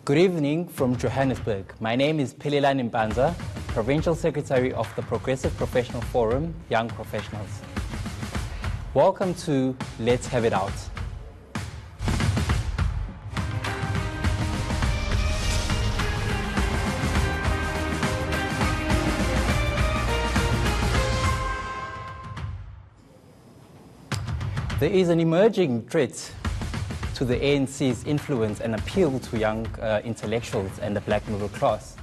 Good evening from Johannesburg. My name is Phelelani Mpanza, Provincial Secretary of the Progressive Professional Forum, Young Professionals. Welcome to Let's Have It Out. There is an emerging threat to the ANC's influence and appeal to young intellectuals and the black middle class.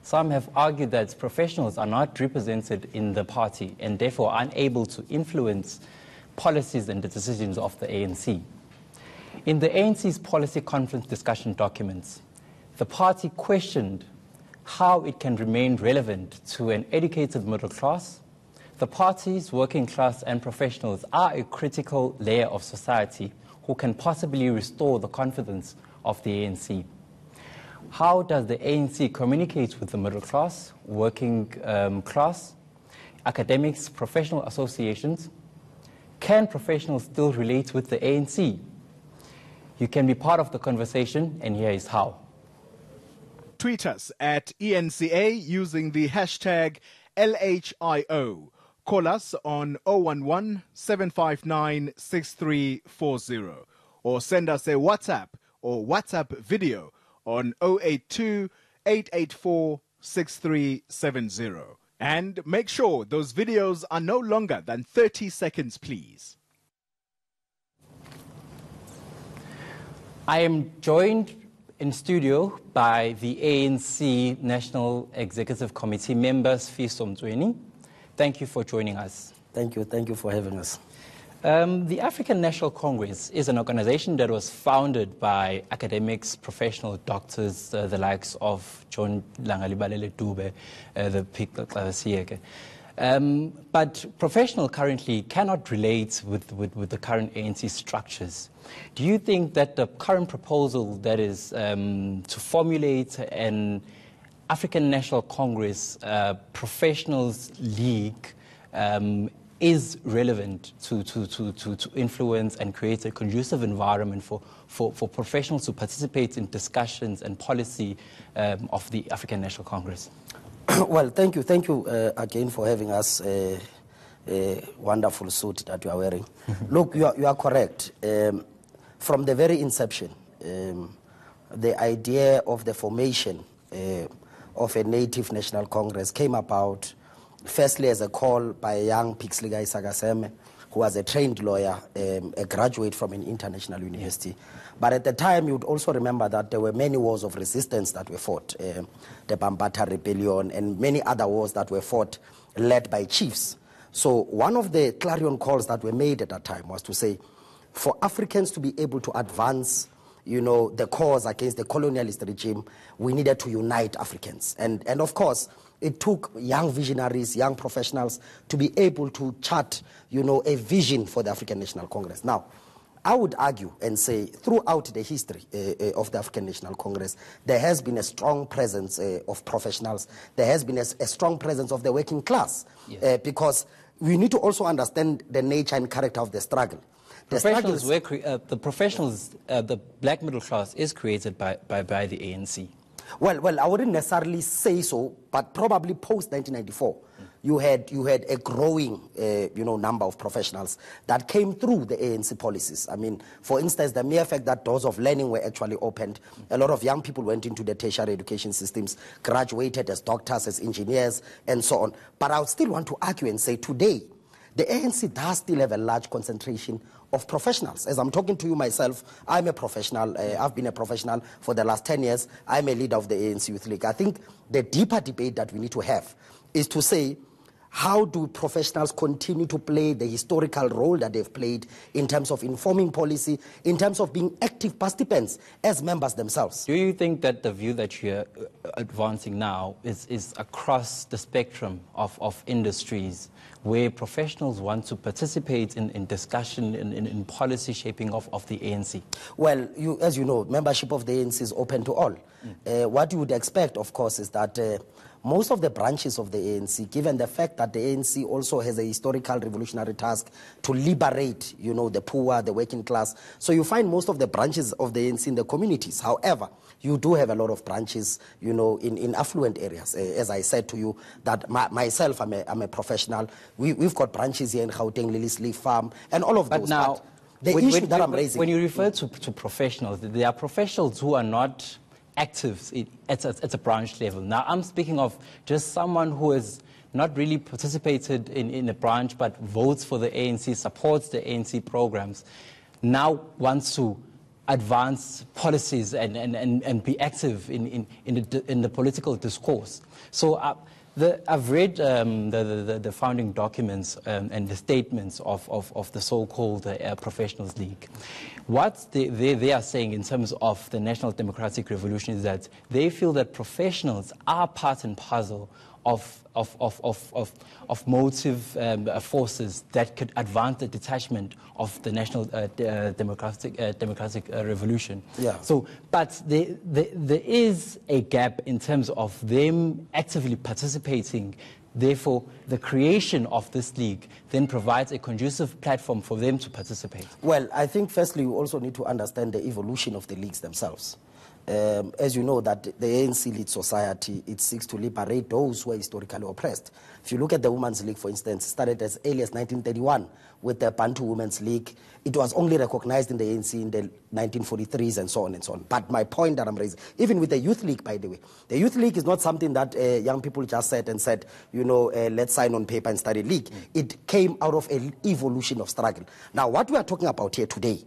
Some have argued that professionals are not represented in the party and therefore unable to influence policies and the decisions of the ANC. In the ANC's policy conference discussion documents, the party questioned how it can remain relevant to an educated middle class. The party's working class and professionals are a critical layer of society who can possibly restore the confidence of the ANC. How does the ANC communicate with the middle class, working class, academics, professional associations? Can professionals still relate with the ANC? You can be part of the conversation, and here is how. Tweet us at ENCA using the hashtag LHIO. Call us on 011-759-6340 or send us a WhatsApp or WhatsApp video on 082-884-6370. And make sure those videos are no longer than 30 seconds, please. I am joined in studio by the ANC National Executive Committee member, Sifiso Mtsweni. Thank you for joining us. Thank you for having us. The African National Congress is an organization that was founded by academics, professional doctors, the likes of John Langalibalele Dube, the Sieke. But professional currently cannot relate with the current ANC structures. Do you think that the current proposal that is to formulate an African National Congress Professionals League is relevant to influence and create a conducive environment for professionals to participate in discussions and policy of the African National Congress? Well, thank you again for having us. A wonderful suit that you are wearing. Look, you are correct. From the very inception, the idea of the formation of a native national congress came about firstly as a call by a young Pixley Sagaseme, who was a trained lawyer, a graduate from an international university. But at the time, you would also remember that there were many wars of resistance that were fought, the Bambata Rebellion and many other wars that were fought, led by chiefs. So one of the clarion calls that were made at that time was to say, for Africans to be able to advance the cause against the colonialist regime, we needed to unite Africans. And of course, it took young visionaries, young professionals to be able to chart, a vision for the African National Congress. Now, I would argue and say throughout the history of the African National Congress, there has been a strong presence of professionals. There has been a strong presence of the working class, because we need to also understand the nature and character of the struggle. The black middle class is created by the ANC. Well, I wouldn't necessarily say so, but probably post-1994, you had a growing, number of professionals that came through the ANC policies. I mean, for instance, the mere fact that doors of learning were actually opened, a lot of young people went into the tertiary education systems, graduated as doctors, as engineers, and so on. But I would still want to argue and say today, the ANC does still have a large concentration of professionals. As I'm talking to you myself, I'm a professional. I've been a professional for the last 10 years. I'm a leader of the ANC Youth League. I think the deeper debate that we need to have is to say, how do professionals continue to play the historical role that they've played in terms of informing policy, in terms of being active participants as members themselves? Do you think that the view that you're advancing now is across the spectrum of industries where professionals want to participate in discussion, in policy shaping of the ANC? Well, as you know, membership of the ANC is open to all. What you would expect, of course, is that most of the branches of the ANC, given the fact that the ANC also has a historical revolutionary task to liberate, you know, the poor, the working class. So you find most of the branches of the ANC in the communities. However, you do have a lot of branches, you know, in affluent areas. As I said to you, that myself, I'm a professional. We've got branches here in Gauteng, Lily's Leaf Farm, and all of those. But now, the issue that I'm raising... When you refer to professionals, there are professionals who are not active at a branch level. Now, I'm speaking of just someone who has not really participated in a branch but votes for the ANC, supports the ANC programs, now wants to advance policies and be active in the political discourse. So I've read the founding documents and the statements of the so-called Professionals League. What they are saying in terms of the National Democratic Revolution is that they feel that professionals are part and parcel of motive forces that could advance the detachment of the National Democratic Revolution. Yeah. So, but there is a gap in terms of them actively participating. Therefore, the creation of this league then provides a conducive platform for them to participate. Well, I think firstly you also need to understand the evolution of the leagues themselves. As you know, that the ANC Lead Society, it seeks to liberate those who are historically oppressed. If you look at the Women's League, for instance, it started as early as 1931 with the Bantu Women's League. It was only recognized in the ANC in the 1943s and so on and so on. But my point that I'm raising, even with the Youth League, by the way, the Youth League is not something that young people just said, you know, let's sign on paper and start a league. It came out of an evolution of struggle. Now, what we are talking about here today,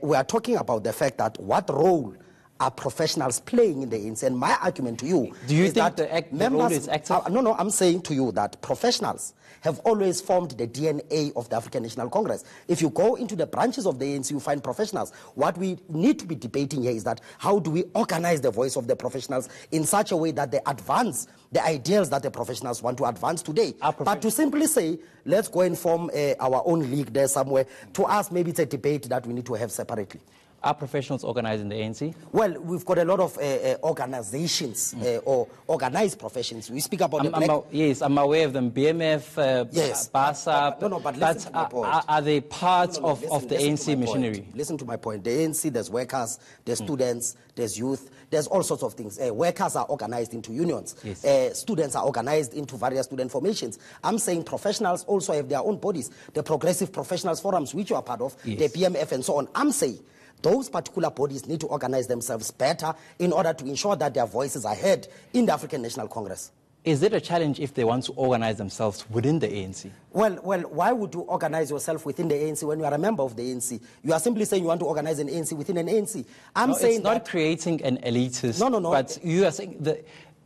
we are talking about the fact that what role are professionals playing in the ANC? And my argument to you do you is think that the role is active? No, I'm saying to you that professionals have always formed the DNA of the African National Congress. If you go into the branches of the ANC, you find professionals. What we need to be debating here is that how do we organize the voice of the professionals in such a way that they advance the ideals that the professionals want to advance today. But to simply say, let's go and form our own league there somewhere, to us maybe it's a debate that we need to have separately. Are professionals organized in the ANC? Well, we've got a lot of organizations or organized professions. We speak about yes, I'm aware of them. BMF, yes. BASA. But listen to my point. Are they part of the ANC machinery? Listen to my point. The ANC, there's workers, there's students, there's youth, there's all sorts of things. Workers are organized into unions. Yes. Students are organized into various student formations. I'm saying professionals also have their own bodies. The Progressive Professionals Forums, which you are part of, yes, the PMF and so on. I'm saying those particular bodies need to organize themselves better in order to ensure that their voices are heard in the African National Congress. Is it a challenge if they want to organize themselves within the ANC? Well, why would you organize yourself within the ANC when you are a member of the ANC? You are simply saying you want to organize an ANC within an ANC. I'm saying it's not creating an elitist. No. But you are saying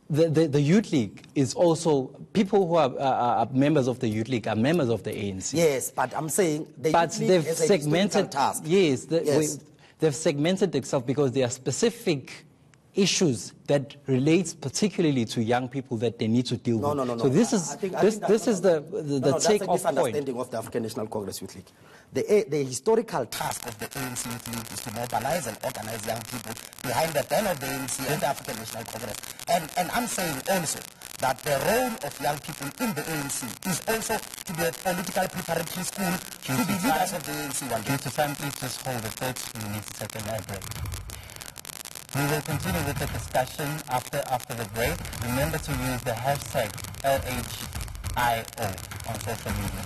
the Youth League is also, people who are members of the Youth League are members of the ANC. Yes, but I'm saying the Youth League they've is a segmented task. Yes, they've segmented themselves because there are specific issues that relates particularly to young people that they need to deal with. No. So this is the take-off point. That's a misunderstanding of the African National Congress Youth League. The historical task of the ANC Youth League is to mobilize and organize young people behind the banner of the ANC and the African National Congress. And I'm saying also that the role of young people in the ANC is also to be a political preparatory school to be leaders of the ANC one day. Due to time, please just hold the thought. We need to take a break. We will continue with the discussion after the break. Remember to use the hashtag LHIO on social media.